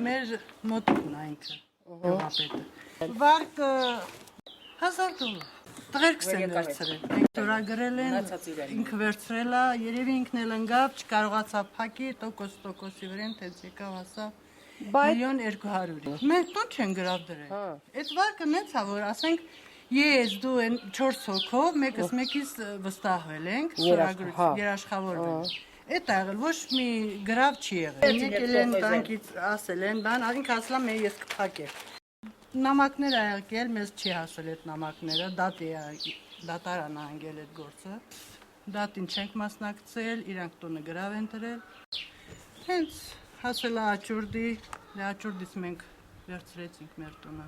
մեր մոտիկն է ինքը, գյուղապետը։ Վարկը $1000։ Տղերքս են վերցրել։ Մենք տորագրել են, ինքը վերցրել է, երևի ինքն էլ ընկավ, չկարողացավ փակի, տոկոս-տոկոսի վրան թեց եկավ հասավ 1.200.000։ Մենք տուն չեն գրավ դրել։ Այդ վարկը նենց է, որ ասենք ես դու են 4 հոգով, մեկս մեկից վստահվել ենք, երաշխավորվել։ Այդ աղել ոչ մի գրավ չի եղել։ Եկել են տանկից ասել են, բան, ինքը ասել է მე ես կփակեմ։ Նամակներ ա եկել, մեզ չի հասել այդ նամակները, դատարան ա անգել այդ գործը։ Դատին չենք մասնակցել, իրանք տունը գրավ են դրել։ Հենց հասել է աճուրդի, աճուրդից մենք վերցրեցինք մեր տունը։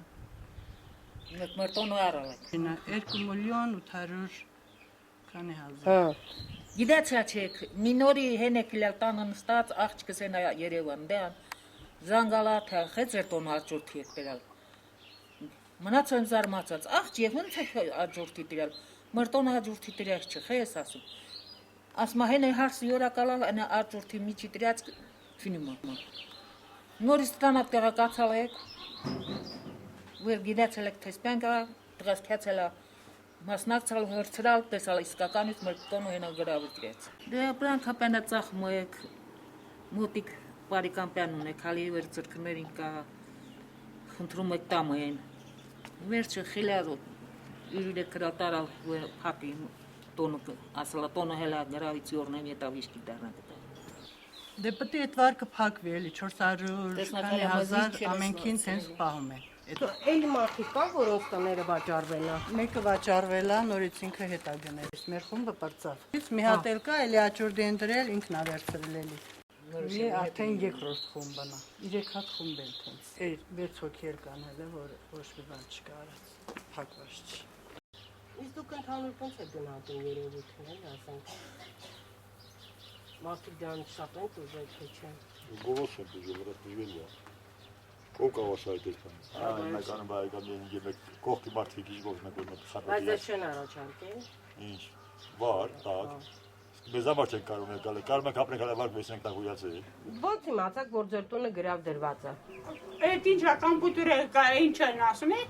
Մեր տոնը առալ եք։ 2.800.000 քանի հազար։ Գիտացա չեք, մի նորի հենեք իլալ տանը նստած, աղջկս են Երևան, դեան, զանգալա թե խեց էր տոնը աճուրդի եք դրալ։ Մնաց են զարմացած, աղջ և հենց եք աճուրդի դրալ, մեր տոնը աճուրդի դրած չխ ես ասում։ Ասմա հեն է հարսի յորակալալ, են աճուրդի միջի դրած ֆինիմա։ Նորից տանատ տեղակացալ եք, վեր գիտացել եք թեսպյան կա, դղաս կյացել է, մասնակցալ հրցրալ, տեսալ իսկականից մեր տոնը հենա գրավի դրեց։ Դե պրանք հապենա ծախում եք, մոտիկ բարիկամպյան ունեք, հալի վեր ծրկներին կա, խնդրում եք տամ են։ Վերջը խիլյար իրիլ եք գրալ տարալ հապի տոնը, ասալա տոնը հելա գրավից յորնեմ ետավ իշկի դարնա գտա։ Դե պտի այդ վարկը փակվի էլի 400 քանի հազար ամենքին հենց պահում է։ Էլի մարդիկ կա, որ օգտաները վաճառվել է։ Մեկը վաճառվել է, նորից ինքը հետա գնել։ Մեր խումբը պրծավ։ Մի հատ էլ կա, էլի աճուրդի են դրել, ինքն ա վերցրել էլի։ Մի արդեն երկրորդ խումբն է։ 3 հատ խումբ են տենց։ 6 հոգի էլ կան հələ, որ ոչ մի բան չկա արած, փակված չի։ Իսկ դուք ընդհանուր ոնց եք գնահատում երևույթները, ասենք։ Մարդիկ դրան շատ են ուզել, թե չէ։ Բոլորս են ուզել, վրա դժվար է։ Ով կարող է այդ բանը։ Այո, բայկամին գեբեք կողքի մարդիկ իջող նկատի խառնի։ Բայց դա չեն առաջարկել։ Ինչ։ Վար, տակ։ Մեզ համար չեն կարող եկալ, կարող ենք ապրենք հալավարկ վեսենք տակ հույացել։ Ո՞նց իմացաք, որ ձեր տունը գրավ դրված է։ Այդ ինչա կոմպյուտերը կա, ինչ են ասում եք։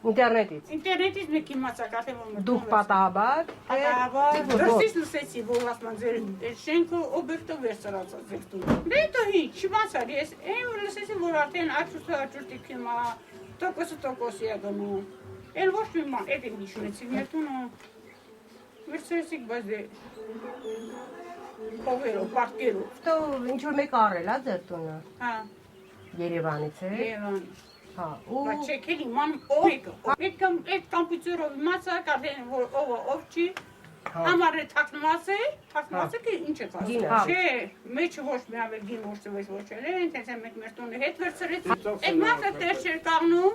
Ինտերնետից։ Ինտերնետից մեկ իմացակ, ասեմ որ Դուք պատահաբար, դրսից լսեցի, որ ասում ձեր շենքը օբյեկտը վերցրած է ձեր տունը։ Դե դա ինչ, չիմացա, ես այն լսեցի, որ արդեն աճուրդի քիմա տոկոսի է գնում։ Էլ ոչ մի բան, այդ ինչ ունեցի, մեր տունը վերցրեցիք, բայց դե փողերով, պարտքերով։ Դու ինչ-որ մեկ առել է ձեր տունը։ Հա։ Երևանից է։ Երևանից։ Հա, Բայց չեկել իման ով եկը։ Այդ կոմպյուտերով իմացակ, արդեն որ ով չի, համարը թաքնված է ինչ է կասում։ Չէ, մեջը ոչ մի ավել գին ոչ էլ, տենց մեկ մեր տունը հետ վերցրեց։ Այդ մարդը տեր չէր կաղնում,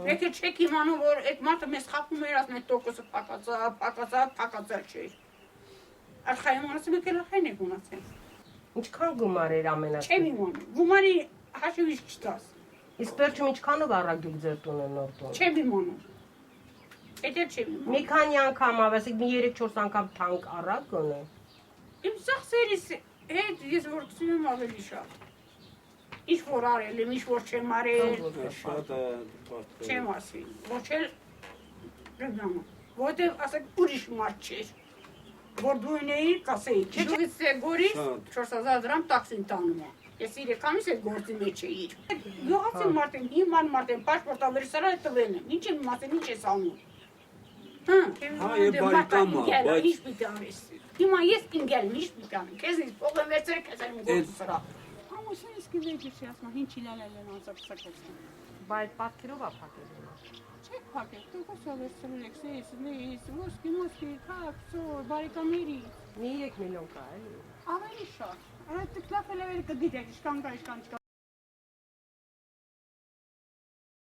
եկե չեք իմանում, որ այդ մարդը մեզ խապում էր, ասում է տոկոսը փակածա չէր։ Արխայում ասում եկել արխայն եք ունացել։ Ինչքան գումար էր ամենաշատը։ Չեմ իմանում, գումարի հաշիվի չտաս։ Իսկ վերջում ինչքանով առագիլ ձեր տունը նոր տուն։ Չեմ իմանում։ Էդ էլ չեմ իմանում։ Մի քանի անգամ, ասեք մի 3-4 անգամ թանկ առակ գոնե։ Իմ ծախսերից հետ ես որ գցում եմ ավելի շատ։ Ինչ որ արել եմ, ինչ որ չեմ արել։ Չեմ ասի, ոչ էլ ռեգնամ։ Որտեվ ասեք ուրիշ մարդ չէր։ Որ դու ունեի կասեի, չգից գորիս 4000 դրամ տաքսին տանում է։ Ես 3 ամիս այդ գործի մեջ էի։ Գյուղացի մարդ եմ, հիման մարդ եմ, պաշտպորտավերի սրա տվել եմ։ Ինչ եմ ասել, ինչ ես անում։ Հա, եւ բարեկամ է, բայց ինչ պիտի անես։ Հիմա ես ինգել ինչ պիտի անեմ։ Քեզ ինձ փողը վերցրեք, քեզ եմ գործը սրա։ Ամուսին իսկ վեճի չի ասում, ինչ իլալել են անցակցակցում։ Բայց պատկերով է փակել։ Չեք փակել, դուք ոսա վերցրել եք, ես ոսկի, քացո, բարեկամների։ Մի 3 միլիոն կա, էլի։ Ավելի շատ։ Այդ տկլաֆելը կդիտեք, ինչքան կա, ինչքան չկա։